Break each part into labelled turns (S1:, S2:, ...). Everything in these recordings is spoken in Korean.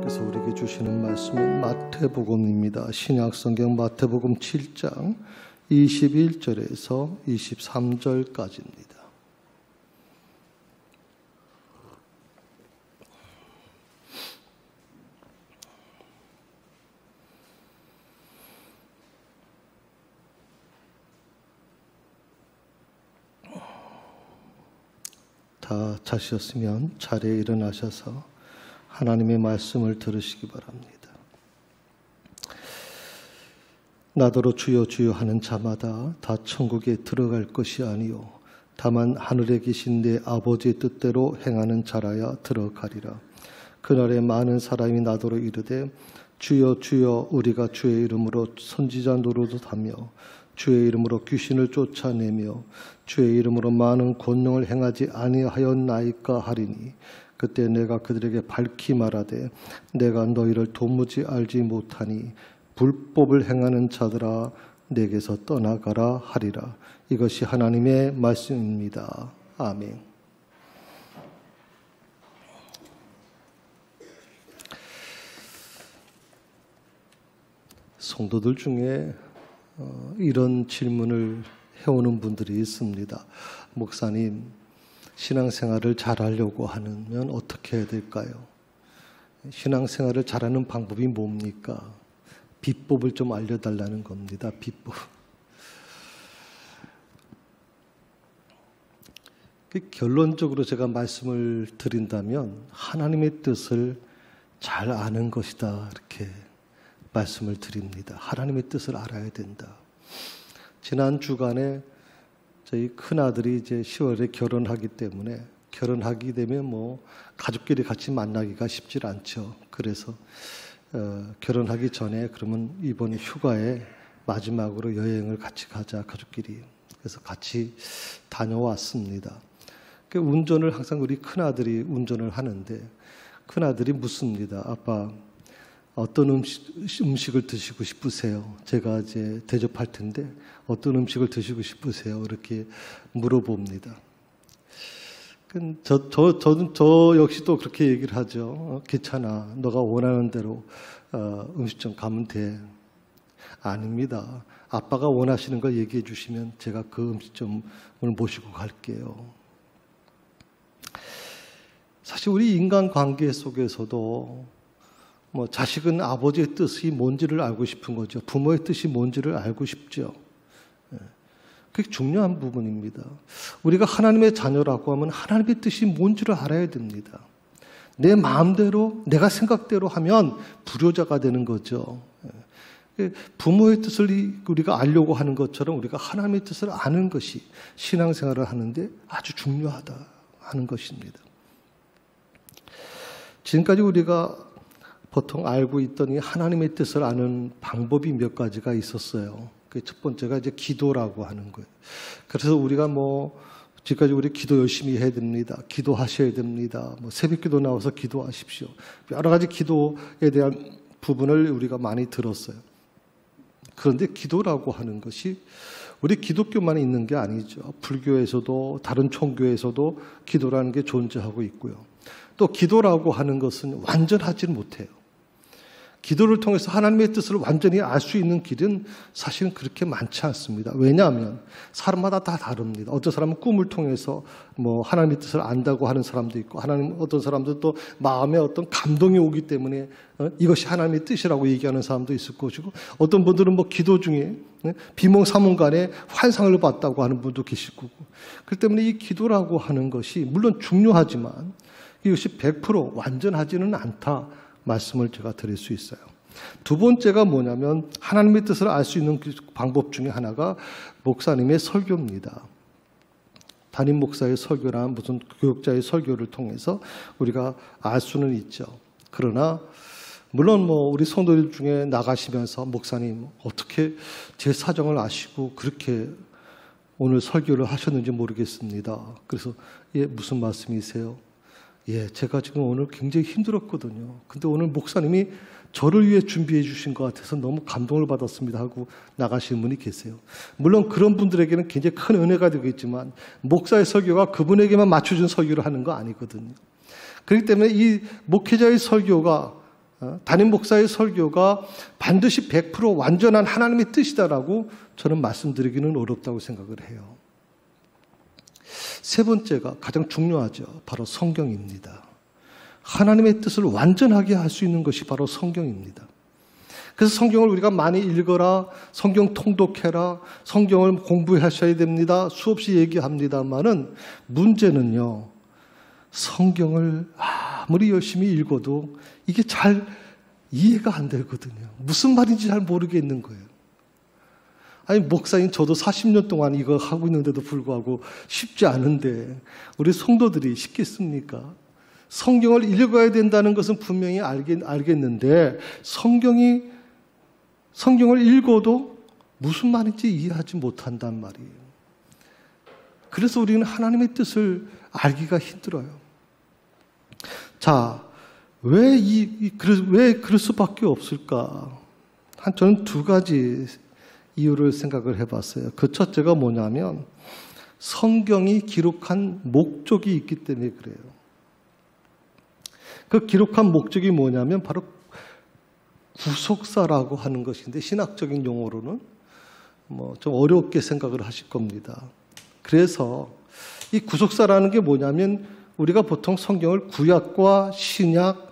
S1: 하나님께서 우리에게 주시는 말씀은 마태복음입니다. 신약성경 마태복음 7장 21절에서 23절까지입니다. 다 자셨으면 자리에 일어나셔서 하나님의 말씀을 들으시기 바랍니다. 나더러 주여 주여 하는 자마다 다 천국에 들어갈 것이 아니요 다만 하늘에 계신 내 아버지의 뜻대로 행하는 자라야 들어가리라. 그날에 많은 사람이 나더러 이르되 주여 주여 우리가 주의 이름으로 선지자 노릇하며 주의 이름으로 귀신을 쫓아내며 주의 이름으로 많은 권능을 행하지 아니하였나이까 하리니 그때 내가 그들에게 밝히 말하되 내가 너희를 도무지 알지 못하니 불법을 행하는 자들아 내게서 떠나가라 하리라. 이것이 하나님의 말씀입니다. 아멘. 성도들 중에 이런 질문을 해오는 분들이 있습니다. 목사님, 신앙생활을 잘하려고 하면 어떻게 해야 될까요? 신앙생활을 잘하는 방법이 뭡니까? 비법을 좀 알려달라는 겁니다. 비법. 결론적으로 제가 말씀을 드린다면 하나님의 뜻을 잘 아는 것이다, 이렇게 말씀을 드립니다. 하나님의 뜻을 알아야 된다. 지난 주간에 저희 큰아들이 이제 10월에 결혼하기 때문에 결혼하게 되면 가족끼리 같이 만나기가 쉽지 않죠. 그래서 결혼하기 전에 그러면 이번 휴가에 마지막으로 여행을 같이 가자, 가족끼리. 그래서 같이 다녀왔습니다. 운전을 항상 우리 큰아들이 운전을 하는데 큰아들이 묻습니다. 아빠, 어떤 음식을 드시고 싶으세요? 제가 이제 대접할 텐데 어떤 음식을 드시고 싶으세요? 이렇게 물어봅니다. 저 역시도 그렇게 얘기를 하죠. 괜찮아. 너가 원하는 대로 음식점 가면 돼. 아닙니다. 아빠가 원하시는 걸 얘기해 주시면 제가 그 음식점을 모시고 갈게요. 사실 우리 인간관계 속에서도 자식은 아버지의 뜻이 뭔지를 알고 싶은 거죠. 부모의 뜻이 뭔지를 알고 싶죠. 그게 중요한 부분입니다. 우리가 하나님의 자녀라고 하면 하나님의 뜻이 뭔지를 알아야 됩니다. 내 마음대로, 내가 생각대로 하면 불효자가 되는 거죠. 부모의 뜻을 우리가 알려고 하는 것처럼 우리가 하나님의 뜻을 아는 것이 신앙생활을 하는데 아주 중요하다 하는 것입니다. 지금까지 우리가 보통 알고 있던 이 하나님의 뜻을 아는 방법이 몇 가지가 있었어요. 그 첫 번째가 이제 기도라고 하는 거예요. 그래서 우리가 지금까지 우리 기도 열심히 해야 됩니다. 기도하셔야 됩니다. 새벽 기도 나와서 기도하십시오. 여러 가지 기도에 대한 부분을 우리가 많이 들었어요. 그런데 기도라고 하는 것이 우리 기독교만 있는 게 아니죠. 불교에서도 다른 종교에서도 기도라는 게 존재하고 있고요. 또 기도라고 하는 것은 완전하지는 못해요. 기도를 통해서 하나님의 뜻을 완전히 알 수 있는 길은 사실은 그렇게 많지 않습니다. 왜냐하면 사람마다 다 다릅니다. 어떤 사람은 꿈을 통해서 하나님의 뜻을 안다고 하는 사람도 있고, 어떤 사람들은 또 마음에 어떤 감동이 오기 때문에 이것이 하나님의 뜻이라고 얘기하는 사람도 있을 것이고, 어떤 분들은 기도 중에 비몽사몽간에 환상을 봤다고 하는 분도 계실 거고. 그렇기 때문에 이 기도라고 하는 것이 물론 중요하지만 이것이 100% 완전하지는 않다 말씀을 제가 드릴 수 있어요. 두 번째가 뭐냐면 하나님의 뜻을 알 수 있는 방법 중에 하나가 목사님의 설교입니다. 담임 목사의 설교나 무슨 교육자의 설교를 통해서 우리가 알 수는 있죠. 그러나 물론 우리 성도들 중에 나가시면서 목사님 어떻게 제 사정을 아시고 그렇게 오늘 설교를 하셨는지 모르겠습니다. 그래서 무슨 말씀이세요? 제가 지금 오늘 굉장히 힘들었거든요. 근데 오늘 목사님이 저를 위해 준비해 주신 것 같아서 너무 감동을 받았습니다 하고 나가시는 분이 계세요. 물론 그런 분들에게는 굉장히 큰 은혜가 되겠지만 목사의 설교가 그분에게만 맞춰준 설교를 하는 거 아니거든요. 그렇기 때문에 이 목회자의 설교가 담임 목사의 설교가 반드시 100% 완전한 하나님의 뜻이다라고 저는 말씀드리기는 어렵다고 생각을 해요. 세 번째가 가장 중요하죠. 바로 성경입니다. 하나님의 뜻을 완전하게 할 수 있는 것이 바로 성경입니다. 그래서 성경을 우리가 많이 읽어라, 성경 통독해라, 성경을 공부하셔야 됩니다. 수없이 얘기합니다만은 문제는요, 성경을 아무리 열심히 읽어도 이게 잘 이해가 안 되거든요. 무슨 말인지 잘 모르겠는 거예요. 아니, 목사님 저도 40년 동안 이거 하고 있는데도 불구하고 쉽지 않은데 우리 성도들이 쉽겠습니까? 성경을 읽어야 된다는 것은 분명히 알겠는데 성경을 읽어도 무슨 말인지 이해하지 못한단 말이에요. 그래서 우리는 하나님의 뜻을 알기가 힘들어요. 자, 왜 그럴 수밖에 없을까? 저는 두 가지 이유를 생각을 해봤어요. 그 첫째가 뭐냐면 성경이 기록한 목적이 있기 때문에 그래요. 그 기록한 목적이 뭐냐면 바로 구속사라고 하는 것인데, 신학적인 용어로는 좀 어렵게 생각을 하실 겁니다. 그래서 이 구속사라는 게 뭐냐면 우리가 보통 성경을 구약과 신약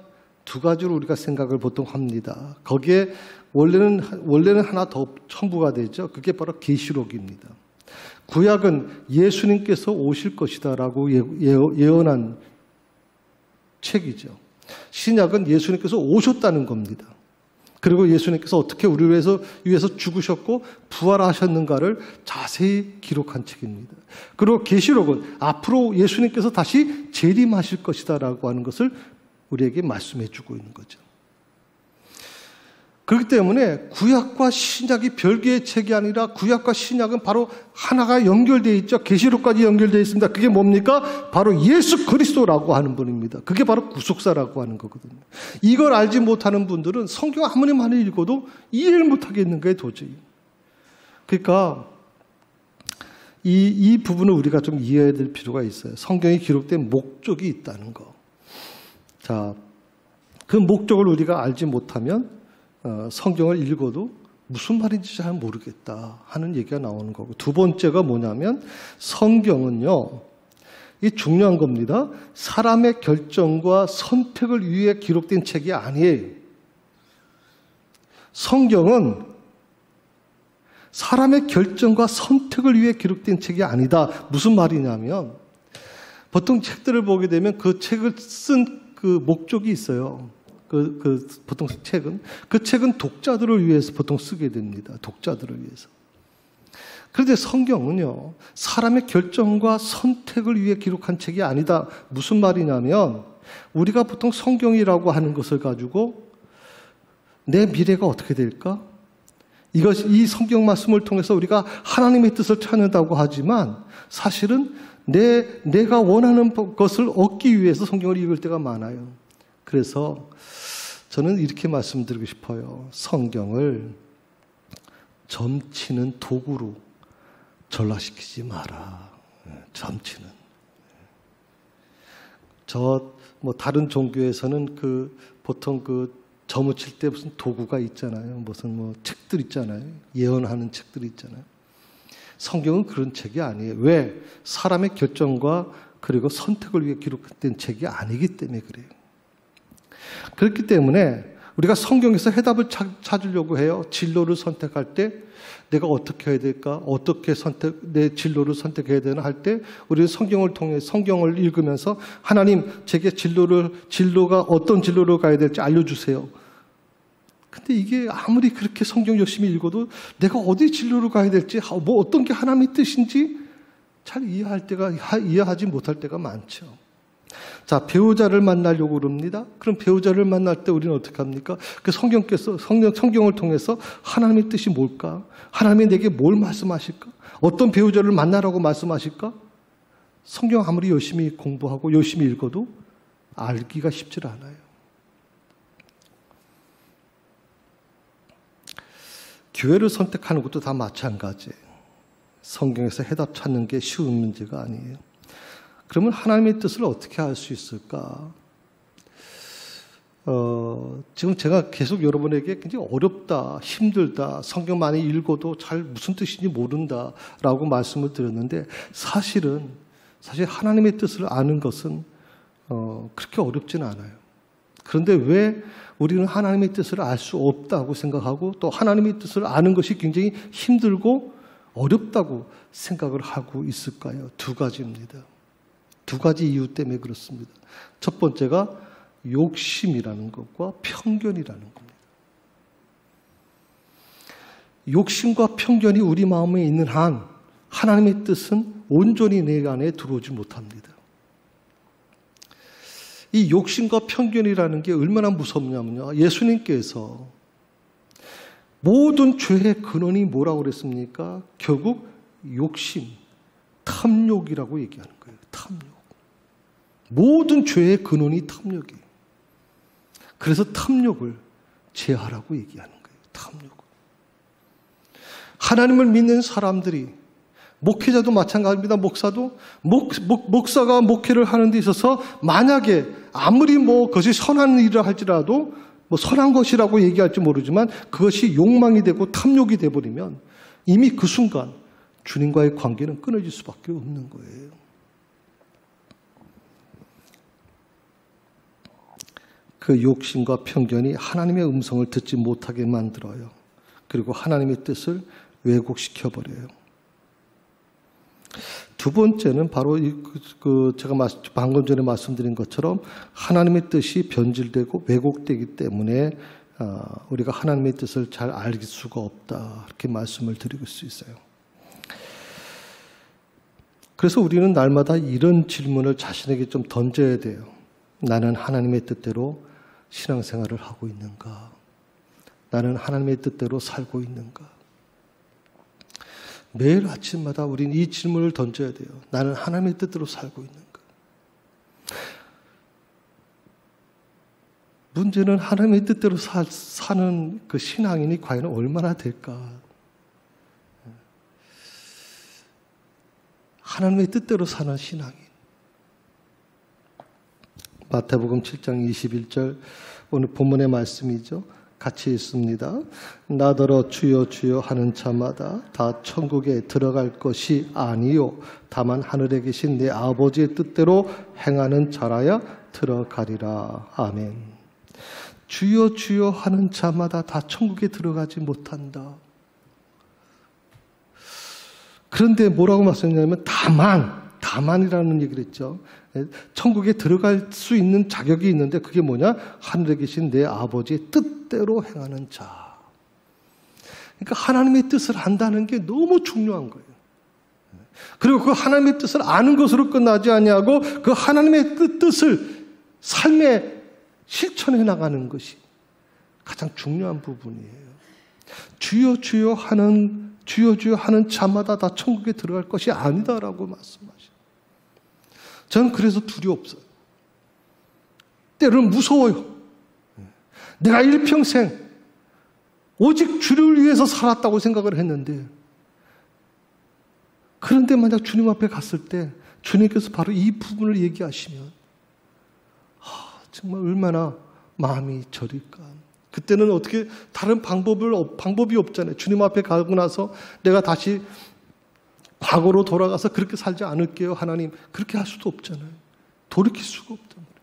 S1: 두 가지로 우리가 생각을 보통 합니다. 거기에 원래는 하나 더 첨부가 되죠. 그게 바로 계시록입니다. 구약은 예수님께서 오실 것이다라고 예언한 책이죠. 신약은 예수님께서 오셨다는 겁니다. 그리고 예수님께서 어떻게 우리를 위해서 죽으셨고 부활하셨는가를 자세히 기록한 책입니다. 그리고 계시록은 앞으로 예수님께서 다시 재림하실 것이다라고 하는 것을 우리에게 말씀해 주고 있는 거죠. 그렇기 때문에 구약과 신약이 별개의 책이 아니라 구약과 신약은 바로 하나가 연결되어 있죠. 계시록까지 연결되어 있습니다. 그게 뭡니까? 바로 예수 그리스도라고 하는 분입니다. 그게 바로 구속사라고 하는 거거든요. 이걸 알지 못하는 분들은 성경 아무리 많이 읽어도 이해를 못하겠는 거예요, 도저히. 그러니까 이 부분을 우리가 좀 이해해야 될 필요가 있어요. 성경에 기록된 목적이 있다는 거. 자, 그 목적을 우리가 알지 못하면 성경을 읽어도 무슨 말인지 잘 모르겠다 하는 얘기가 나오는 거고, 두 번째가 뭐냐면 성경은요, 이 중요한 겁니다. 사람의 결정과 선택을 위해 기록된 책이 아니에요. 성경은 사람의 결정과 선택을 위해 기록된 책이 아니다. 무슨 말이냐면 보통 책들을 보게 되면 그 책을 쓴 그 목적이 있어요. 보통 그 책은 독자들을 위해서 보통 쓰게 됩니다. 독자들을 위해서. 그런데 성경은요, 사람의 결정과 선택을 위해 기록한 책이 아니다. 무슨 말이냐면 우리가 보통 성경이라고 하는 것을 가지고 내 미래가 어떻게 될까? 이 성경 말씀을 통해서 우리가 하나님의 뜻을 찾는다고 하지만 사실은 내가 원하는 것을 얻기 위해서 성경을 읽을 때가 많아요. 그래서 저는 이렇게 말씀드리고 싶어요. 성경을 점치는 도구로 전락시키지 마라. 점치는. 다른 종교에서는 보통 점을 칠 때 무슨 도구가 있잖아요. 무슨 책들 있잖아요. 예언하는 책들이 있잖아요. 성경은 그런 책이 아니에요. 왜? 사람의 결정과 그리고 선택을 위해 기록된 책이 아니기 때문에 그래요. 그렇기 때문에 우리가 성경에서 해답을 찾으려고 해요. 진로를 선택할 때 내가 어떻게 해야 될까? 어떻게 내 진로를 선택해야 되나 할 때 우리는 성경을 통해 성경을 읽으면서 하나님, 제게 진로가 어떤 진로로 가야 될지 알려주세요. 근데 이게 아무리 그렇게 성경 열심히 읽어도 내가 어디 진로로 가야 될지, 어떤 게 하나님의 뜻인지 잘 이해하지 못할 때가 많죠. 자, 배우자를 만나려고 그럽니다. 그럼 배우자를 만날 때 우리는 어떻게 합니까? 성경을 통해서 하나님의 뜻이 뭘까? 하나님이 내게 뭘 말씀하실까? 어떤 배우자를 만나라고 말씀하실까? 성경 아무리 열심히 공부하고 열심히 읽어도 알기가 쉽지 않아요. 교회를 선택하는 것도 다 마찬가지예요. 성경에서 해답 찾는 게 쉬운 문제가 아니에요. 그러면 하나님의 뜻을 어떻게 알 수 있을까? 지금 제가 계속 여러분에게 굉장히 어렵다, 힘들다, 성경 많이 읽어도 잘 무슨 뜻인지 모른다라고 말씀을 드렸는데 사실 하나님의 뜻을 아는 것은 그렇게 어렵지는 않아요. 그런데 왜 우리는 하나님의 뜻을 알 수 없다고 생각하고 또 하나님의 뜻을 아는 것이 굉장히 힘들고 어렵다고 생각을 하고 있을까요? 두 가지입니다. 두 가지 이유 때문에 그렇습니다. 첫 번째가 욕심이라는 것과 편견이라는 겁니다. 욕심과 편견이 우리 마음에 있는 한 하나님의 뜻은 온전히 내 안에 들어오지 못합니다. 이 욕심과 편견이라는 게 얼마나 무섭냐면요. 예수님께서 모든 죄의 근원이 뭐라고 그랬습니까? 결국 욕심, 탐욕이라고 얘기하는 거예요. 탐욕. 모든 죄의 근원이 탐욕이에요. 그래서 탐욕을 제하라고 얘기하는 거예요. 탐욕을. 하나님을 믿는 사람들이 목회자도 마찬가지입니다. 목사도 목사가 목회를 하는 데 있어서 만약에 아무리 그것이 선한 일을 할지라도 선한 것이라고 얘기할지 모르지만 그것이 욕망이 되고 탐욕이 돼버리면 이미 그 순간 주님과의 관계는 끊어질 수밖에 없는 거예요. 그 욕심과 편견이 하나님의 음성을 듣지 못하게 만들어요. 그리고 하나님의 뜻을 왜곡시켜버려요. 두 번째는 바로 제가 방금 전에 말씀드린 것처럼 하나님의 뜻이 변질되고 왜곡되기 때문에 우리가 하나님의 뜻을 잘 알 수가 없다. 이렇게 말씀을 드릴 수 있어요. 그래서 우리는 날마다 이런 질문을 자신에게 좀 던져야 돼요. 나는 하나님의 뜻대로 신앙생활을 하고 있는가? 나는 하나님의 뜻대로 살고 있는가? 매일 아침마다 우리는 이 질문을 던져야 돼요. 나는 하나님의 뜻대로 살고 있는가? 문제는 하나님의 뜻대로 사는 그 신앙인이 과연 얼마나 될까? 하나님의 뜻대로 사는 신앙인. 마태복음 7장 21절 오늘 본문의 말씀이죠. 같이 읽습니다. 나더러 주여 주여 하는 자마다 다 천국에 들어갈 것이 아니요 다만 하늘에 계신 내 아버지의 뜻대로 행하는 자라야 들어가리라. 아멘. 주여 주여 하는 자마다 다 천국에 들어가지 못한다. 그런데 뭐라고 말씀했냐면 다만이라는 얘기를 했죠. 천국에 들어갈 수 있는 자격이 있는데 그게 뭐냐? 하늘에 계신 내 아버지의 뜻대로 행하는 자. 그러니까 하나님의 뜻을 안다는 게 너무 중요한 거예요. 그리고 그 하나님의 뜻을 아는 것으로 끝나지 아니하고 그 하나님의 뜻을 삶에 실천해 나가는 것이 가장 중요한 부분이에요. 주여 주여 하는 자마다 다 천국에 들어갈 것이 아니다라고 말씀하시죠. 저는 그래서 두려웠어요. 때로는 무서워요. 내가 일평생 오직 주를 위해서 살았다고 생각을 했는데 그런데 만약 주님 앞에 갔을 때 주님께서 바로 이 부분을 얘기하시면 정말 얼마나 마음이 저릴까. 그때는 어떻게 다른 방법이 없잖아요. 주님 앞에 가고 나서 내가 다시 과거로 돌아가서 그렇게 살지 않을게요. 하나님. 그렇게 할 수도 없잖아요. 돌이킬 수가 없단 말이에요.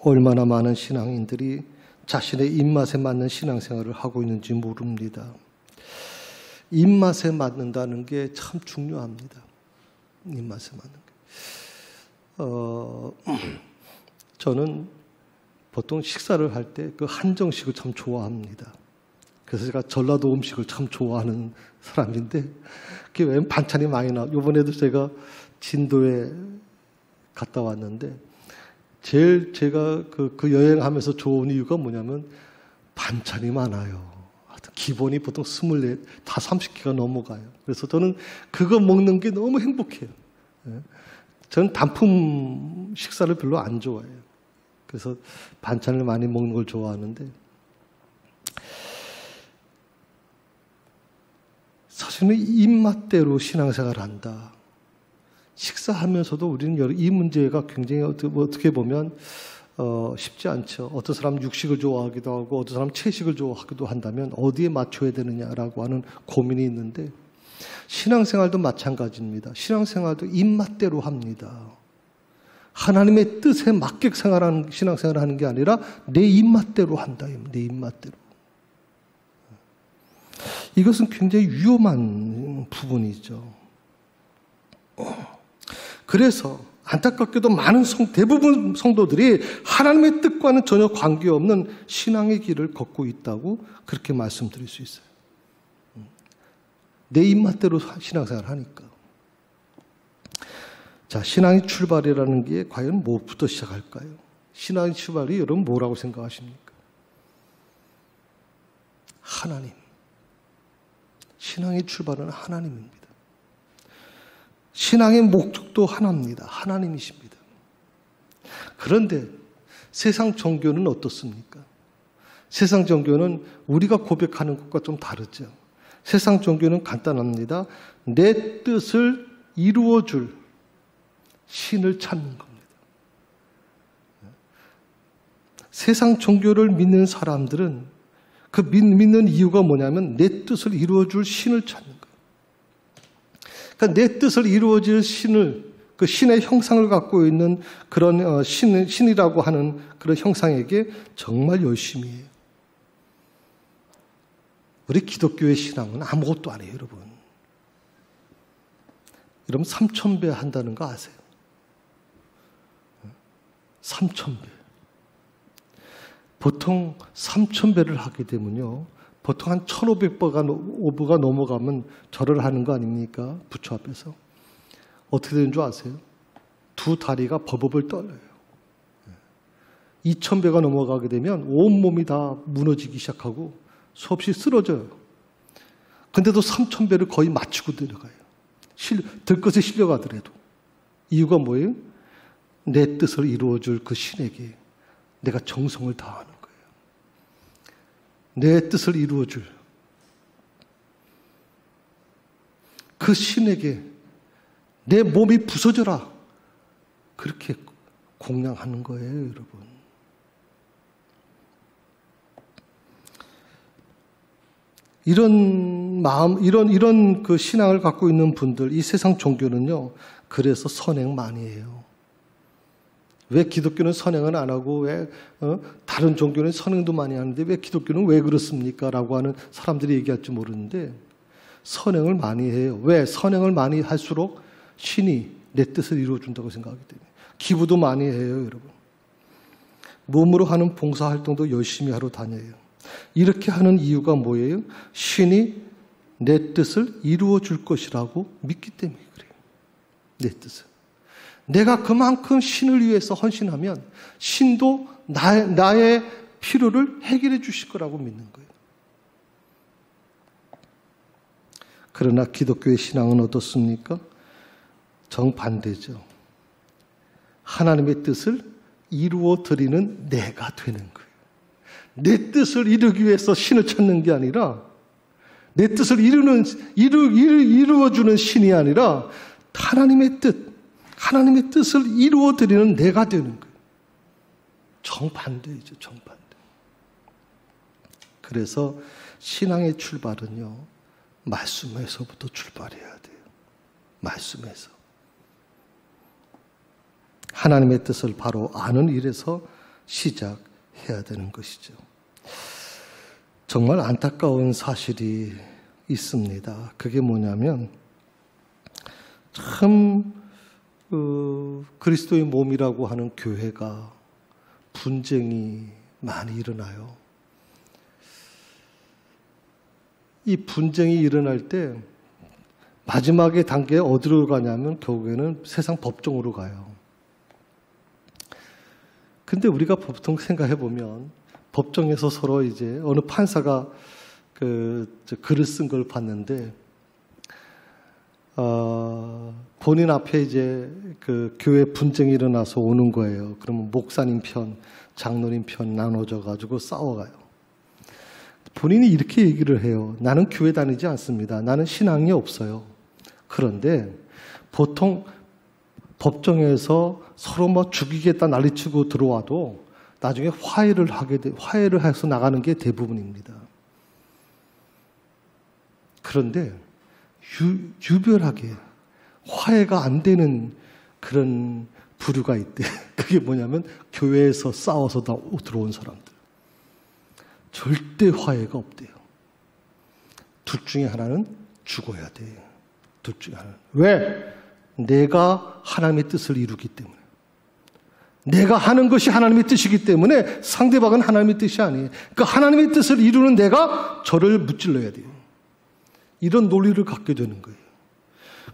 S1: 얼마나 많은 신앙인들이 자신의 입맛에 맞는 신앙생활을 하고 있는지 모릅니다. 입맛에 맞는다는 게 참 중요합니다. 입맛에 맞는 게. 저는 보통 식사를 할 때 그 한정식을 참 좋아합니다. 그래서 제가 전라도 음식을 참 좋아하는 사람인데 그게 왜 반찬이 많이 나와. 이번에도 제가 진도에 갔다 왔는데 제일 제가 그 여행하면서 좋은 이유가 뭐냐면 반찬이 많아요. 기본이 보통 24, 다 30개가 넘어가요. 그래서 저는 그거 먹는 게 너무 행복해요. 저는 단품 식사를 별로 안 좋아해요. 그래서 반찬을 많이 먹는 걸 좋아하는데 사실은 입맛대로 신앙생활을 한다. 식사하면서도 우리는 이 문제가 굉장히 어떻게 보면 쉽지 않죠. 어떤 사람은 육식을 좋아하기도 하고 어떤 사람은 채식을 좋아하기도 한다면 어디에 맞춰야 되느냐라고 하는 고민이 있는데 신앙생활도 마찬가지입니다. 신앙생활도 입맛대로 합니다. 하나님의 뜻에 맞게 신앙생활을 하는 게 아니라 내 입맛대로 한다. 내 입맛대로. 이것은 굉장히 위험한 부분이죠. 그래서 안타깝게도 대부분 성도들이 하나님의 뜻과는 전혀 관계없는 신앙의 길을 걷고 있다고 그렇게 말씀드릴 수 있어요. 내 입맛대로 신앙생활을 하니까. 자, 신앙의 출발이라는 게 과연 무엇부터 시작할까요? 신앙의 출발이 여러분 뭐라고 생각하십니까? 하나님. 신앙의 출발은 하나님입니다. 신앙의 목적도 하나입니다. 하나님이십니다. 그런데 세상 종교는 어떻습니까? 세상 종교는 우리가 고백하는 것과 좀 다르죠. 세상 종교는 간단합니다. 내 뜻을 이루어줄 신을 찾는 겁니다. 세상 종교를 믿는 사람들은 그 믿는 이유가 뭐냐면 내 뜻을 이루어줄 신을 찾는 거예요. 그러니까 내 뜻을 이루어질 신을, 그 신의 형상을 갖고 있는 그런 신이라고 하는 그런 형상에게 정말 열심히 해요. 우리 기독교의 신앙은 아무것도 안 해요, 여러분. 여러분 3,000배 한다는 거 아세요? 3,000배. 보통 3,000배를 하게 되면요. 보통 한 1,500배가 넘어가면 절을 하는 거 아닙니까? 부처 앞에서. 어떻게 되는 줄 아세요? 두 다리가 버벅을 떨려요. 2,000배가 넘어가게 되면 온몸이 다 무너지기 시작하고 수없이 쓰러져요. 근데도 3,000배를 거의 맞추고 내려가요. 들것에 실려가더라도. 이유가 뭐예요? 내 뜻을 이루어줄 그 신에게 내가 정성을 다하는 거예요. 내 뜻을 이루어줄 그 신에게 내 몸이 부서져라. 그렇게 공양하는 거예요, 여러분. 이런 마음, 이런 그 신앙을 갖고 있는 분들, 이 세상 종교는요, 그래서 선행 많이 해요. 왜 기독교는 선행을 안 하고 왜 다른 종교는 선행도 많이 하는데 왜 기독교는 왜 그렇습니까? 라고 하는 사람들이 얘기할지 모르는데 선행을 많이 해요. 왜? 선행을 많이 할수록 신이 내 뜻을 이루어준다고 생각하기 때문에. 기부도 많이 해요, 여러분. 몸으로 하는 봉사활동도 열심히 하러 다녀요. 이렇게 하는 이유가 뭐예요? 신이 내 뜻을 이루어줄 것이라고 믿기 때문에 그래요. 내 뜻을. 내가 그만큼 신을 위해서 헌신하면 신도 나의 필요를 해결해 주실 거라고 믿는 거예요. 그러나 기독교의 신앙은 어떻습니까? 정반대죠. 하나님의 뜻을 이루어 드리는 내가 되는 거예요. 내 뜻을 이루기 위해서 신을 찾는 게 아니라 내 뜻을 이루어주는 신이 아니라 하나님의 뜻을 이루어드리는 내가 되는 거예요. 정반대이죠, 정반대. 그래서 신앙의 출발은요, 말씀에서부터 출발해야 돼요. 말씀에서. 하나님의 뜻을 바로 아는 일에서 시작해야 되는 것이죠. 정말 안타까운 사실이 있습니다. 그게 뭐냐면, 참, 그리스도의 몸이라고 하는 교회가 분쟁이 많이 일어나요. 이 분쟁이 일어날 때 마지막의 단계에 어디로 가냐면 결국에는 세상 법정으로 가요. 근데 우리가 보통 생각해 보면 법정에서 서로 이제 어느 판사가 글을 쓴 걸 봤는데 본인 앞에 이제 그 교회 분쟁이 일어나서 오는 거예요. 그러면 목사님 편, 장로님 편 나눠져 가지고 싸워가요. 본인이 이렇게 얘기를 해요. 나는 교회 다니지 않습니다. 나는 신앙이 없어요. 그런데 보통 법정에서 서로 뭐 죽이겠다 난리치고 들어와도 나중에 화해를 해서 나가는 게 대부분입니다. 그런데 유별하게 화해가 안 되는 그런 부류가 있대. 그게 뭐냐면 교회에서 싸워서 들어온 사람들. 절대 화해가 없대요. 둘 중에 하나는 죽어야 돼요. 둘 중에 하나는. 왜? 내가 하나님의 뜻을 이루기 때문에. 내가 하는 것이 하나님의 뜻이기 때문에 상대방은 하나님의 뜻이 아니에요. 그 하나님의 뜻을 이루는 내가 저를 무찔러야 돼요. 이런 논리를 갖게 되는 거예요.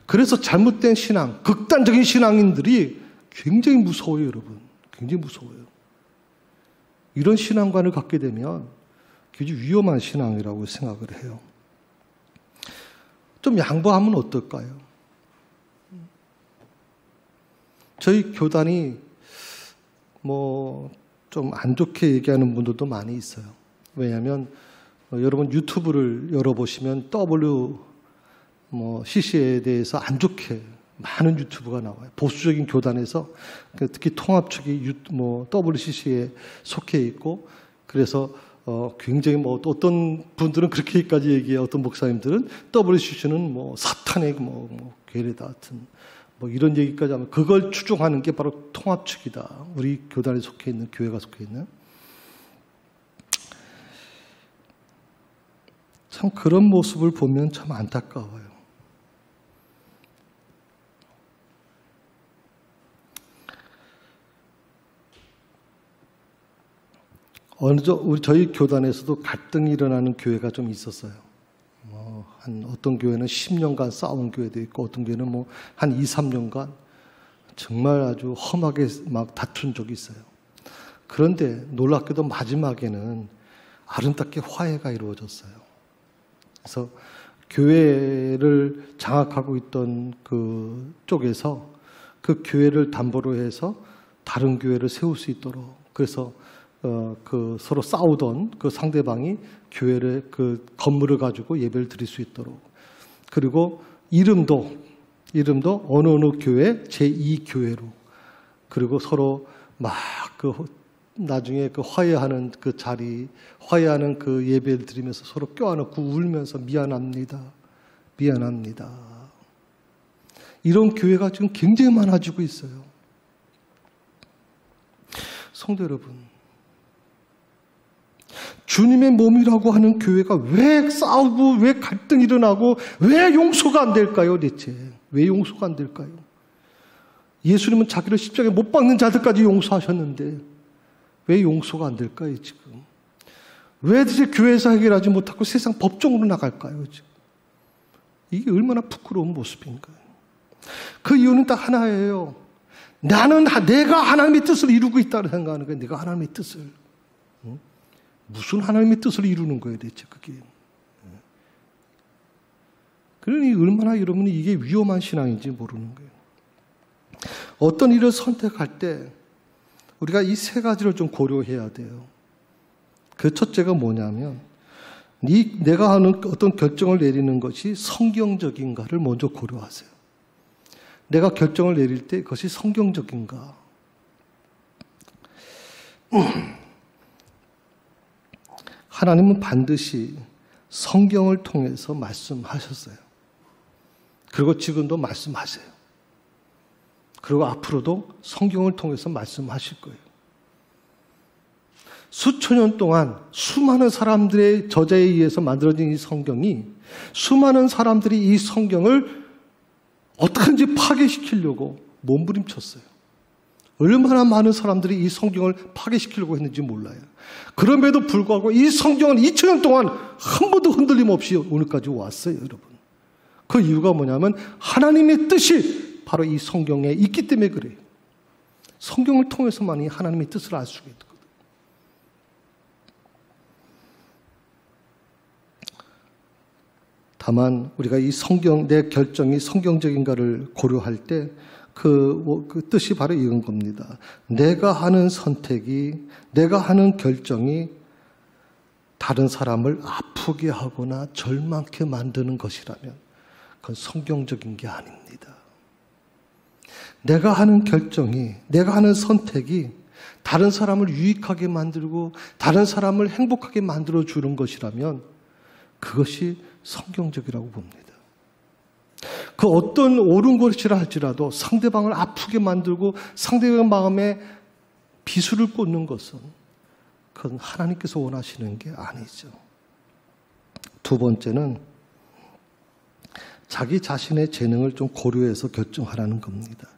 S1: 그래서 잘못된 신앙, 극단적인 신앙인들이 굉장히 무서워요, 여러분. 굉장히 무서워요. 이런 신앙관을 갖게 되면 굉장히 위험한 신앙이라고 생각을 해요. 좀 양보하면 어떨까요? 저희 교단이 뭐 좀 안 좋게 얘기하는 분들도 많이 있어요. 왜냐하면 여러분 유튜브를 열어보시면 CC에 대해서 안 좋게 많은 유튜브가 나와요. 보수적인 교단에서 특히 통합 측이 WCC에 속해 있고 그래서 굉장히 어떤 분들은 그렇게까지 얘기해요. 어떤 목사님들은 WCC는 사탄의 괴뢰다 같은 이런 얘기까지 하면 그걸 추종하는 게 바로 통합 측이다. 우리 교단에 속해 있는 교회가 속해 있는. 참 그런 모습을 보면 참 안타까워요. 저희 교단에서도 갈등이 일어나는 교회가 좀 있었어요. 어떤 교회는 10년간 싸운 교회도 있고 어떤 교회는 한 2, 3년간 정말 아주 험하게 막 다툰 적이 있어요. 그런데 놀랍게도 마지막에는 아름답게 화해가 이루어졌어요. 그래서 교회를 장악하고 있던 그 쪽에서 그 교회를 담보로 해서 다른 교회를 세울 수 있도록 그래서 서로 싸우던 그 상대방이 교회를 그 건물을 가지고 예배를 드릴 수 있도록 그리고 이름도 어느 교회 제2교회로 그리고 서로 막 나중에 화해하는 그 자리 화해하는 그 예배를 드리면서 서로 껴안고 울면서 미안합니다. 이런 교회가 지금 굉장히 많아지고 있어요. 성도 여러분, 주님의 몸이라고 하는 교회가 왜 싸우고 왜 갈등이 일어나고 왜 용서가 안 될까요? 대체 왜 용서가 안 될까요? 예수님은 자기를 십자가에 못 박는 자들까지 용서하셨는데 왜 용서가 안 될까요? 지금 왜 대체 교회에서 해결하지 못하고 세상 법정으로 나갈까요? 지금 이게 얼마나 부끄러운 모습인가요? 그 이유는 딱 하나예요. 내가 하나님의 뜻을 이루고 있다고 생각하는 거예요. 내가 하나님의 뜻을. 무슨 하나님의 뜻을 이루는 거예요, 대체 그게. 그러니 얼마나 여러분이 이게 위험한 신앙인지 모르는 거예요. 어떤 일을 선택할 때 우리가 이 세 가지를 좀 고려해야 돼요. 그 첫째가 뭐냐면 내가 하는 어떤 결정을 내리는 것이 성경적인가를 먼저 고려하세요. 내가 결정을 내릴 때 그것이 성경적인가. 하나님은 반드시 성경을 통해서 말씀하셨어요. 그리고 지금도 말씀하세요. 그리고 앞으로도 성경을 통해서 말씀하실 거예요. 수천 년 동안 수많은 사람들의 저자에 의해서 만들어진 이 성경이 수많은 사람들이 이 성경을 어떻게든지 파괴시키려고 몸부림쳤어요. 얼마나 많은 사람들이 이 성경을 파괴시키려고 했는지 몰라요. 그럼에도 불구하고 이 성경은 2000년 동안 한 번도 흔들림 없이 오늘까지 왔어요, 여러분. 그 이유가 뭐냐면 하나님의 뜻이 바로 이 성경에 있기 때문에 그래요. 성경을 통해서만이 하나님의 뜻을 알 수가 있거든요. 다만 우리가 이 내 결정이 성경적인가를 고려할 때 그 뜻이 바로 이런 겁니다. 내가 하는 선택이, 내가 하는 결정이 다른 사람을 아프게 하거나 절망케 만드는 것이라면 그건 성경적인 게 아닙니다. 내가 하는 결정이, 내가 하는 선택이 다른 사람을 유익하게 만들고 다른 사람을 행복하게 만들어 주는 것이라면 그것이 성경적이라고 봅니다. 그 어떤 옳은 것이라 할지라도 상대방을 아프게 만들고 상대방 마음에 비수를 꽂는 것은 그건 하나님께서 원하시는 게 아니죠. 두 번째는 자기 자신의 재능을 좀 고려해서 결정하라는 겁니다.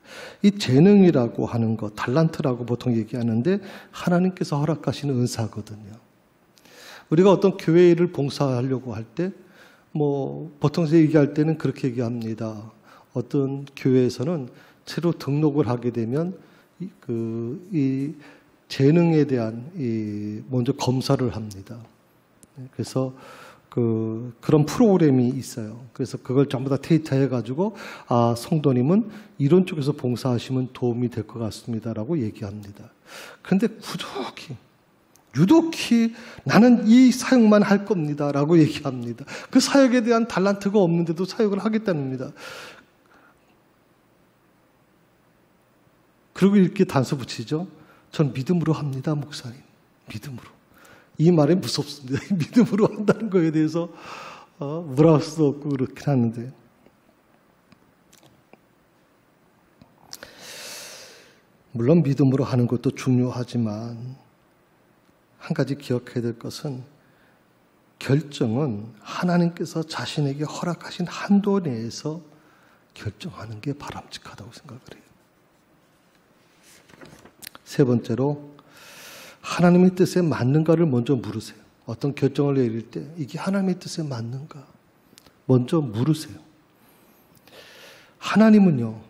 S1: 이 재능이라고 하는 것, 달란트라고 보통 얘기하는데 하나님께서 허락하시는 은사거든요. 우리가 어떤 교회 일을 봉사하려고 할 때 보통 얘기할 때는 그렇게 얘기합니다. 어떤 교회에서는 새로 등록을 하게 되면 이 재능에 대한 먼저 검사를 합니다. 그래서 그런 프로그램이 있어요. 그래서 그걸 전부 다 데이터해가지고 성도님은 이런 쪽에서 봉사하시면 도움이 될 것 같습니다라고 얘기합니다. 그런데 유독히 나는 이 사역만 할 겁니다라고 얘기합니다. 그 사역에 대한 달란트가 없는데도 사역을 하겠다는겁니다. 그리고 이렇게 단서 붙이죠. 전 믿음으로 합니다, 목사님. 믿음으로. 이 말이 무섭습니다. 믿음으로 한다는 거에 대해서 뭐라 할 수도 없고 그렇긴 하는데. 물론 믿음으로 하는 것도 중요하지만 한 가지 기억해야 될 것은 결정은 하나님께서 자신에게 허락하신 한도 내에서 결정하는 게 바람직하다고 생각을 해요. 세 번째로 하나님의 뜻에 맞는가를 먼저 물으세요. 어떤 결정을 내릴 때 이게 하나님의 뜻에 맞는가 먼저 물으세요. 하나님은요,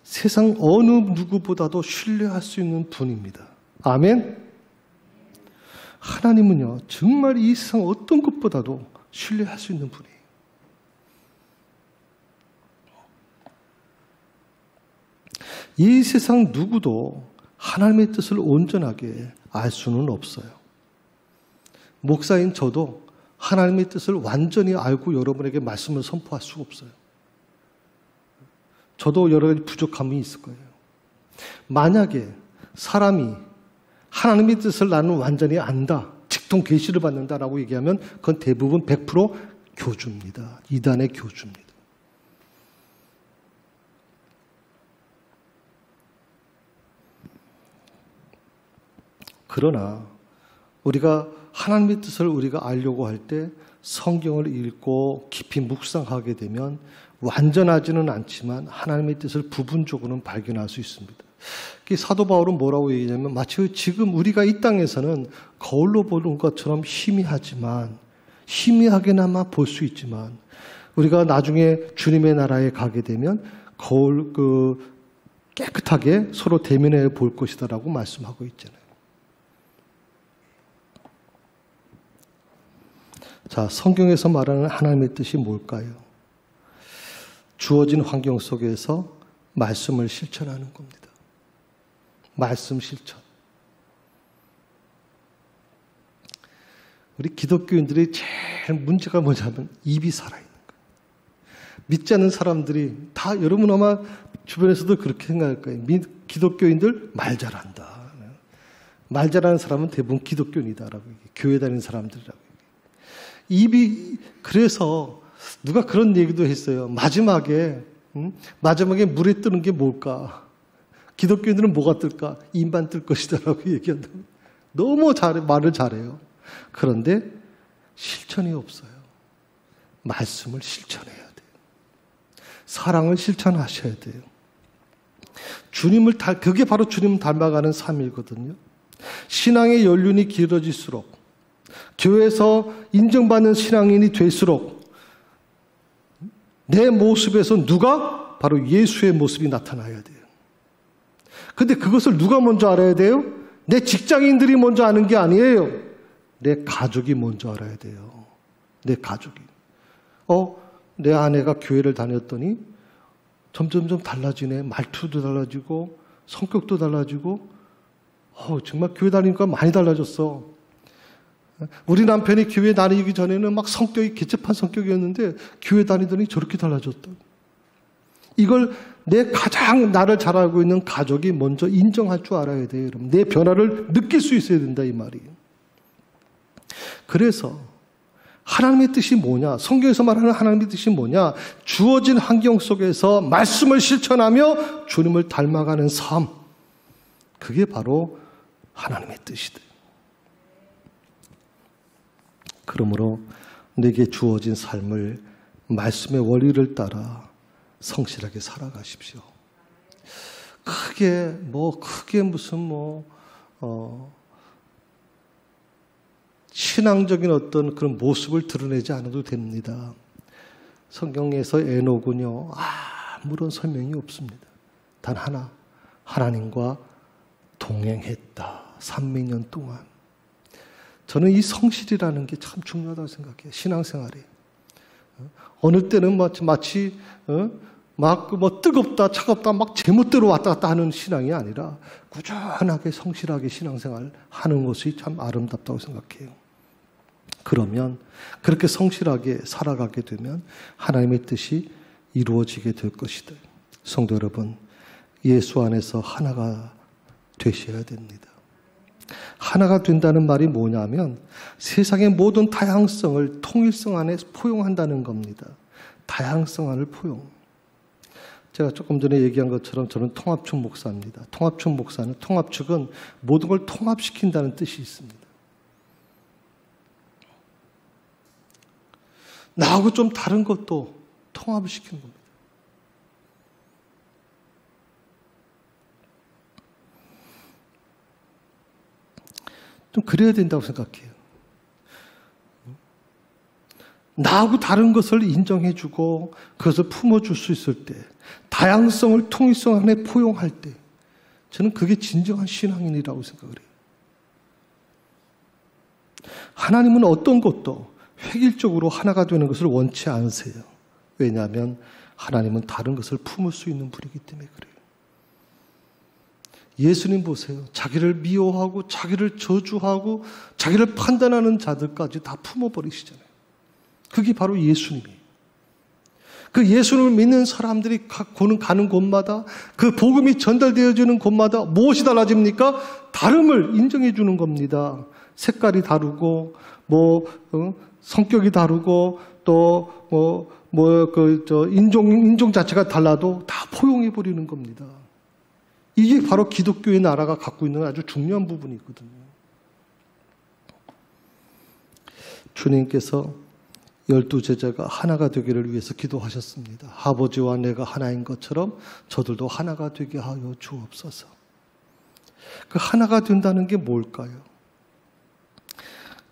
S1: 세상 어느 누구보다도 신뢰할 수 있는 분입니다. 아멘? 하나님은요, 정말 이 세상 어떤 것보다도 신뢰할 수 있는 분이에요. 이 세상 누구도 하나님의 뜻을 온전하게 알 수는 없어요. 목사인 저도 하나님의 뜻을 완전히 알고 여러분에게 말씀을 선포할 수가 없어요. 저도 여러 가지 부족함이 있을 거예요. 만약에 사람이 하나님의 뜻을 나는 완전히 안다, 직통 계시를 받는다라고 얘기하면 그건 대부분 100% 교주입니다. 이단의 교주입니다. 그러나 우리가 하나님의 뜻을 우리가 알려고 할 때 성경을 읽고 깊이 묵상하게 되면 완전하지는 않지만 하나님의 뜻을 부분적으로는 발견할 수 있습니다. 사도 바울은 뭐라고 얘기하냐면 마치 지금 우리가 이 땅에서는 거울로 보는 것처럼 희미하지만 희미하게나마 볼 수 있지만 우리가 나중에 주님의 나라에 가게 되면 거울 깨끗하게 서로 대면해 볼 것이다라고 말씀하고 있잖아요. 자, 성경에서 말하는 하나님의 뜻이 뭘까요? 주어진 환경 속에서 말씀을 실천하는 겁니다. 말씀 실천. 우리 기독교인들이 제일 문제가 뭐냐면 입이 살아있는 거예요. 믿지 않는 사람들이 다 여러분 아마 주변에서도 그렇게 생각할 거예요. 기독교인들 말 잘한다. 말 잘하는 사람은 대부분 기독교인이다라고 얘기해요. 교회 다니는 사람들이라고 얘기해요. 입이 그래서 누가 그런 얘기도 했어요. 마지막에 물에 뜨는 게 뭘까? 기독교인들은 뭐가 뜰까? 입만 뜰 것이다라고 얘기한다고. 너무 말을 잘해요. 그런데 실천이 없어요. 말씀을 실천해야 돼요. 사랑을 실천하셔야 돼요. 그게 바로 주님을 닮아가는 삶이거든요. 신앙의 연륜이 길어질수록 교회에서 인정받는 신앙인이 될수록 내 모습에서 누가? 바로 예수의 모습이 나타나야 돼요. 근데 그것을 누가 먼저 알아야 돼요? 내 직장인들이 먼저 아는 게 아니에요. 내 가족이 먼저 알아야 돼요. 내 가족이. 내 아내가 교회를 다녔더니 점점점 달라지네. 말투도 달라지고 성격도 달라지고 정말 교회 다니니까 많이 달라졌어. 우리 남편이 교회 다니기 전에는 막 성격이 개cep한 성격이었는데 교회 다니더니 저렇게 달라졌다. 이걸 내 가장 나를 잘 알고 있는 가족이 먼저 인정할 줄 알아야 돼요, 여러분. 내 변화를 느낄 수 있어야 된다, 이 말이. 그래서 하나님의 뜻이 뭐냐? 성경에서 말하는 하나님의 뜻이 뭐냐? 주어진 환경 속에서 말씀을 실천하며 주님을 닮아가는 삶. 그게 바로 하나님의 뜻이다. 그러므로 내게 주어진 삶을 말씀의 원리를 따라 성실하게 살아가십시오. 크게 무슨 신앙적인 어떤 그런 모습을 드러내지 않아도 됩니다. 성경에서 에녹은요, 아무런 설명이 없습니다. 단 하나, 하나님과 동행했다. 300년 동안. 저는 이 성실이라는 게 참 중요하다고 생각해요. 신앙생활에. 어느 때는 마치 뜨겁다, 차갑다, 막 제멋대로 왔다 갔다 하는 신앙이 아니라 꾸준하게 성실하게 신앙생활 하는 것이 참 아름답다고 생각해요. 그러면 그렇게 성실하게 살아가게 되면 하나님의 뜻이 이루어지게 될 것이다. 성도 여러분, 예수 안에서 하나가 되셔야 됩니다. 하나가 된다는 말이 뭐냐면 세상의 모든 다양성을 통일성 안에 포용한다는 겁니다. 다양성 안을 포용. 제가 조금 전에 얘기한 것처럼 저는 통합축 목사입니다. 통합축은 모든 걸 통합시킨다는 뜻이 있습니다. 나하고 좀 다른 것도 통합을 시키는 겁니다. 좀 그래야 된다고 생각해요. 나하고 다른 것을 인정해주고 그것을 품어줄 수 있을 때, 다양성을 통일성 안에 포용할 때, 저는 그게 진정한 신앙인이라고 생각을 해요. 하나님은 어떤 것도 획일적으로 하나가 되는 것을 원치 않으세요. 왜냐하면 하나님은 다른 것을 품을 수 있는 분이기 때문에 그래요. 예수님 보세요. 자기를 미워하고 자기를 저주하고 자기를 판단하는 자들까지 다 품어버리시잖아요. 그게 바로 예수님이에요. 그 예수님을 믿는 사람들이 가는 곳마다 그 복음이 전달되어지는 곳마다 무엇이 달라집니까? 다름을 인정해 주는 겁니다. 색깔이 다르고 성격이 다르고 또 인종 자체가 달라도 다 포용해 버리는 겁니다. 이게 바로 기독교의 나라가 갖고 있는 아주 중요한 부분이거든요. 주님께서 12제자가 하나가 되기를 위해서 기도하셨습니다. 아버지와 내가 하나인 것처럼 저들도 하나가 되게 하여 주옵소서. 그 하나가 된다는 게 뭘까요?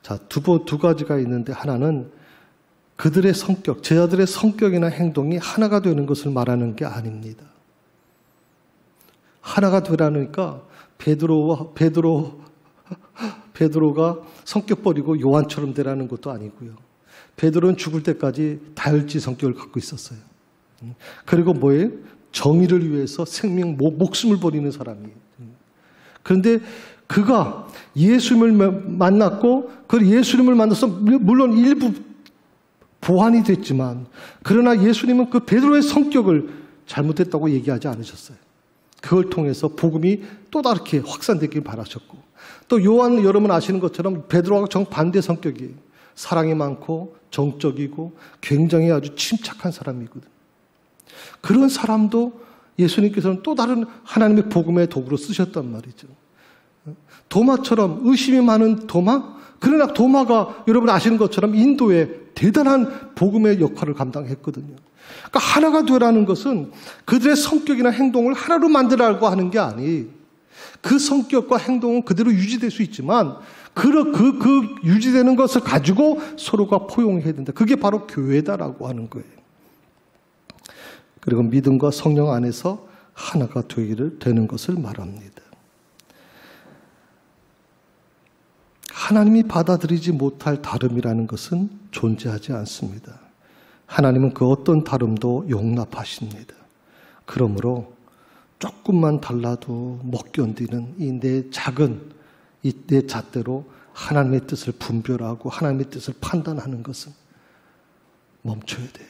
S1: 자, 두 가지가 있는데 하나는 그들의 성격, 제자들의 성격이나 행동이 하나가 되는 것을 말하는 게 아닙니다. 하나가 되라니까 베드로가 성격 버리고 요한처럼 되라는 것도 아니고요. 베드로는 죽을 때까지 다혈질 성격을 갖고 있었어요. 그리고 뭐예요? 정의를 위해서 목숨을 버리는 사람이에요. 그런데 그가 예수님을 만났고 그 예수님을 만나서 물론 일부 보완이 됐지만 그러나 예수님은 그 베드로의 성격을 잘못했다고 얘기하지 않으셨어요. 그걸 통해서 복음이 또 다르게 확산되길 바라셨고 또 요한 여러분 아시는 것처럼 베드로하고 정반대 성격이에요. 사랑이 많고 정적이고 굉장히 아주 침착한 사람이거든요. 그런 사람도 예수님께서는 또 다른 하나님의 복음의 도구로 쓰셨단 말이죠. 도마처럼 의심이 많은 도마? 그러나 도마가 여러분 아시는 것처럼 인도의 대단한 복음의 역할을 감당했거든요. 그러니까 하나가 되라는 것은 그들의 성격이나 행동을 하나로 만들라고 하는 게 아니, 그 성격과 행동은 그대로 유지될 수 있지만 그 유지되는 것을 가지고 서로가 포용해야 된다. 그게 바로 교회다라고 하는 거예요. 그리고 믿음과 성령 안에서 하나가 되는 것을 말합니다. 하나님이 받아들이지 못할 다름이라는 것은 존재하지 않습니다. 하나님은 그 어떤 다름도 용납하십니다. 그러므로 조금만 달라도 못 견디는 이 내 작은 내 잣대로 하나님의 뜻을 분별하고 하나님의 뜻을 판단하는 것은 멈춰야 돼요.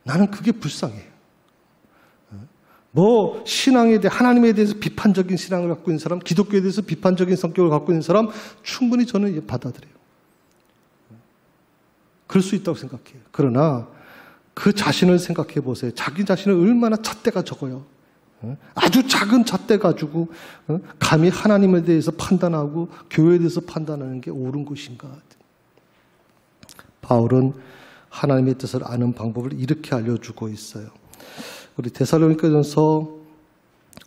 S1: 나는 그게 불쌍해요. 뭐 신앙에 대해 하나님에 대해서 비판적인 신앙을 갖고 있는 사람, 기독교에 대해서 비판적인 성격을 갖고 있는 사람 충분히 저는 받아들여요. 그럴 수 있다고 생각해요. 그러나 그 자신을 생각해 보세요. 자기 자신을 얼마나 잣대가 적어요. 아주 작은 잣대 가지고 감히 하나님에 대해서 판단하고 교회에 대해서 판단하는 게 옳은 것인가. 바울은 하나님의 뜻을 아는 방법을 이렇게 알려주고 있어요. 우리 데살로니가전서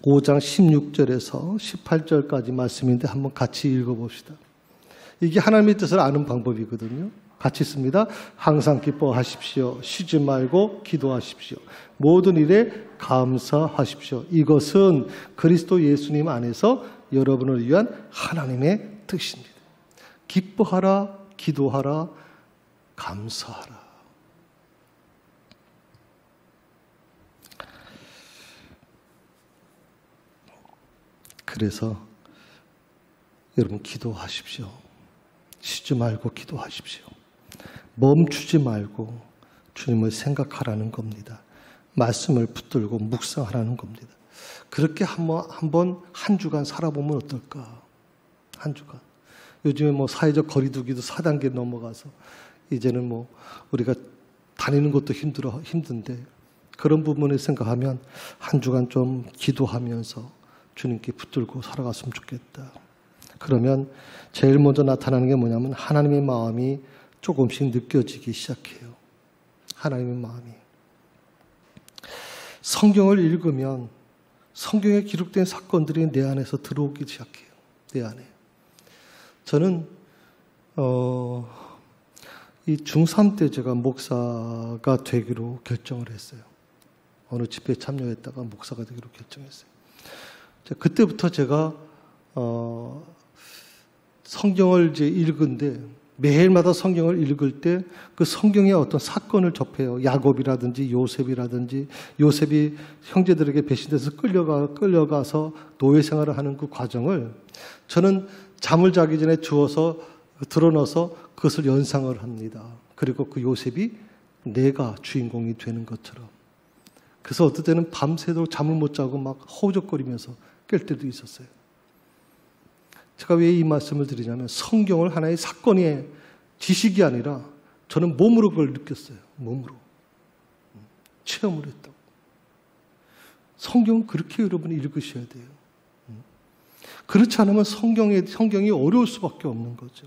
S1: 5장 16절에서 18절까지 말씀인데 한번 같이 읽어봅시다. 이게 하나님의 뜻을 아는 방법이거든요. 같이 씁니다. 항상 기뻐하십시오. 쉬지 말고 기도하십시오. 모든 일에 감사하십시오. 이것은 그리스도 예수님 안에서 여러분을 위한 하나님의 뜻입니다. 기뻐하라, 기도하라, 감사하라. 그래서 여러분 기도하십시오. 쉬지 말고 기도하십시오. 멈추지 말고 주님을 생각하라는 겁니다. 말씀을 붙들고 묵상하라는 겁니다. 그렇게 한 주간 살아보면 어떨까? 한 주간. 요즘에 뭐 사회적 거리두기도 4단계 넘어가서 이제는 뭐 우리가 다니는 것도 힘든데 그런 부분을 생각하면 한 주간 좀 기도하면서 주님께 붙들고 살아갔으면 좋겠다. 그러면 제일 먼저 나타나는 게 뭐냐면 하나님의 마음이 조금씩 느껴지기 시작해요. 하나님의 마음이. 성경을 읽으면 성경에 기록된 사건들이 내 안에서 들어오기 시작해요. 내 안에. 저는 이 중3 때 제가 목사가 되기로 결정을 했어요. 어느 집회에 참여했다가 목사가 되기로 결정했어요. 그때부터 제가 성경을 이제 읽은데 매일마다 성경을 읽을 때 그 성경의 어떤 사건을 접해요. 야곱이라든지 요셉이라든지 요셉이 형제들에게 배신돼서 끌려가서 노예 생활을 하는 그 과정을 저는 잠을 자기 전에 드러넣어서 그것을 연상을 합니다. 그리고 그 요셉이 내가 주인공이 되는 것처럼. 그래서 어떨 때는 밤새도록 잠을 못 자고 막 허우적거리면서 깰 때도 있었어요. 제가 왜 이 말씀을 드리냐면 성경을 하나의 사건의 지식이 아니라 저는 몸으로 그걸 느꼈어요. 몸으로. 체험을 했다고. 성경은 그렇게 여러분이 읽으셔야 돼요. 그렇지 않으면 성경이 어려울 수밖에 없는 거죠.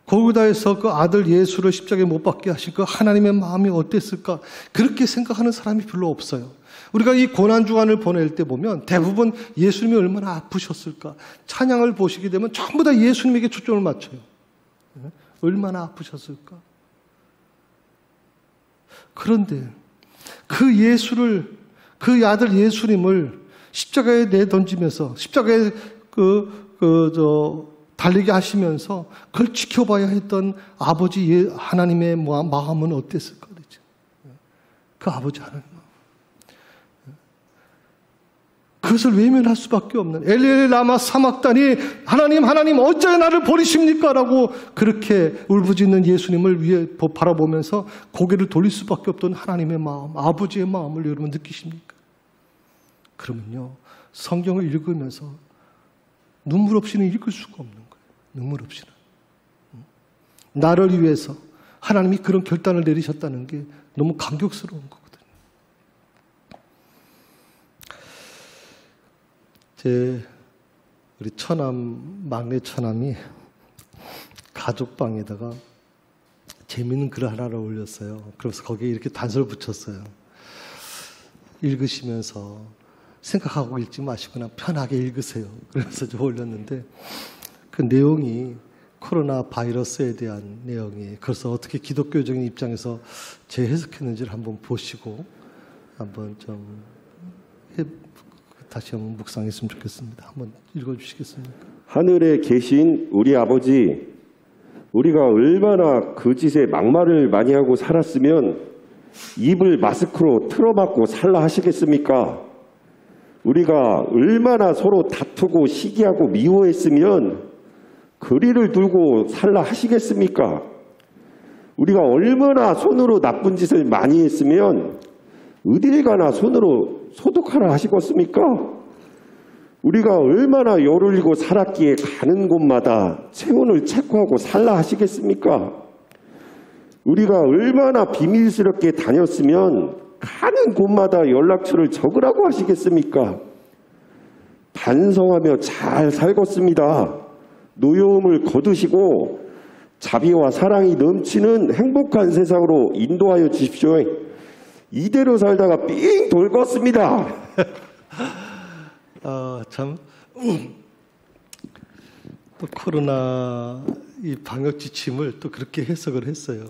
S1: 골고다에서 그 아들 예수를 십자가에 못 박게 하신 그 하나님의 마음이 어땠을까? 그렇게 생각하는 사람이 별로 없어요. 우리가 이 고난주간을 보낼 때 보면 대부분 예수님이 얼마나 아프셨을까? 찬양을 보시게 되면 전부 다 예수님에게 초점을 맞춰요. 얼마나 아프셨을까? 그런데 그 아들 예수님을 십자가에 내던지면서 십자가에 달리게 하시면서 그걸 지켜봐야 했던 아버지 하나님의 마음은 어땠을까? 그 아버지 하나님 마음. 그것을 외면할 수밖에 없는 엘리 라마 사막다니 하나님 어찌 나를 버리십니까? 라고 그렇게 울부짖는 예수님을 위해 바라보면서 고개를 돌릴 수밖에 없던 하나님의 마음, 아버지의 마음을 여러분 느끼십니까? 그러면요 성경을 읽으면서 눈물 없이는 읽을 수가 없는 거예요. 눈물 없이는. 나를 위해서 하나님이 그런 결단을 내리셨다는 게 너무 감격스러운 거거든요. 우리 막내 처남이 가족방에다가 재미있는 글 하나를 올렸어요. 그래서 거기에 이렇게 단서를 붙였어요. 읽으시면서 생각하고 읽지 마시고 그냥 편하게 읽으세요. 그래서 좀 올렸는데 그 내용이 코로나 바이러스에 대한 내용이에요. 그래서 어떻게 기독교적인 입장에서 재해석했는지를 한번 보시고 한번 좀 다시 한번 묵상했으면 좋겠습니다. 한번 읽어주시겠습니까?
S2: 하늘에 계신 우리 아버지, 우리가 얼마나 그 짓에 막말을 많이 하고 살았으면 입을 마스크로 틀어막고 살라 하시겠습니까? 우리가 얼마나 서로 다투고 시기하고 미워했으면 거리를 두고 살라 하시겠습니까? 우리가 얼마나 손으로 나쁜 짓을 많이 했으면 어딜 가나 손으로 소독하라 하시겠습니까? 우리가 얼마나 열 올리고 살았기에 가는 곳마다 체온을 체크하고 살라 하시겠습니까? 우리가 얼마나 비밀스럽게 다녔으면 가는 곳마다 연락처를 적으라고 하시겠습니까? 반성하며 잘 살겠습니다. 노여움을 거두시고 자비와 사랑이 넘치는 행복한 세상으로 인도하여 주십시오. 이대로 살다가 삥 돌겠습니다.
S1: 참, 또 코로나 이 방역 지침을 또 그렇게 해석을 했어요.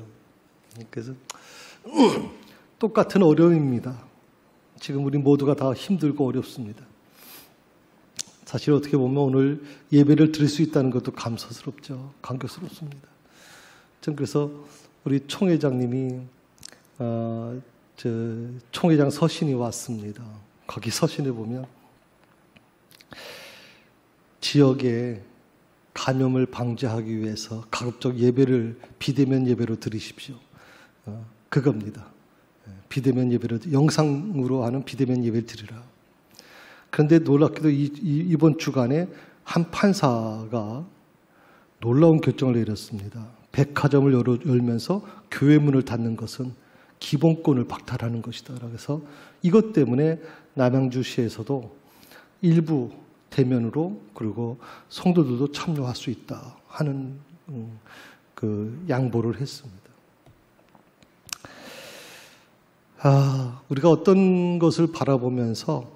S1: 그래서 똑같은 어려움입니다. 지금 우리 모두가 다 힘들고 어렵습니다. 사실 어떻게 보면 오늘 예배를 드릴 수 있다는 것도 감사스럽죠. 감격스럽습니다. 전 그래서 우리 총회장님이 총회장 서신이 왔습니다. 거기 서신에 보면 지역에 감염을 방지하기 위해서 가급적 예배를 비대면 예배로 드리십시오. 그겁니다. 비대면 예배로 영상으로 하는 비대면 예배를 드리라. 그런데 놀랍게도 이번 주간에 한 판사가 놀라운 결정을 내렸습니다. 백화점을 열면서 교회 문을 닫는 것은 기본권을 박탈하는 것이다. 그래서 이것 때문에 남양주시에서도 일부 대면으로 그리고 성도들도 참여할 수 있다 하는 그 양보를 했습니다. 우리가 어떤 것을 바라보면서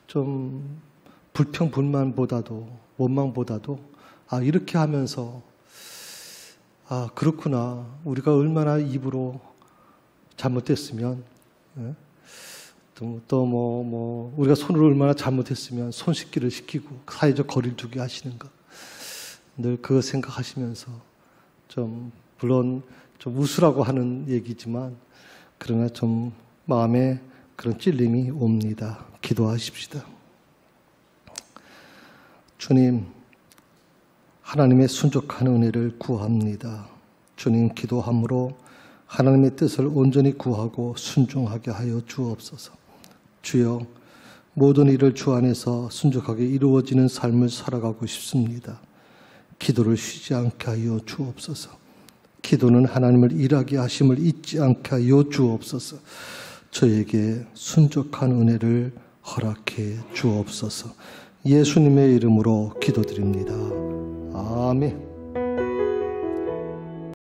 S1: 좀 불평불만보다도 원망보다도 이렇게 하면서 그렇구나. 우리가 얼마나 입으로 잘못됐으면 또 우리가 손으로 얼마나 잘못했으면 손 씻기를 시키고 사회적 거리를 두게 하시는가. 늘 그거 생각하시면서 좀 물론 좀 웃으라고 하는 얘기지만 그러나 좀 마음에 그런 찔림이 옵니다. 기도하십시다. 주님, 하나님의 순종한 은혜를 구합니다. 주님, 기도함으로 하나님의 뜻을 온전히 구하고 순종하게 하여 주옵소서. 주여, 모든 일을 주 안에서 순종하게 이루어지는 삶을 살아가고 싶습니다. 기도를 쉬지 않게 하여 주옵소서. 기도는 하나님을 일하게 하심을 잊지 않게 하여 주옵소서. 저에게 순종한 은혜를 허락해 주옵소서. 예수님의 이름으로 기도드립니다. 아멘.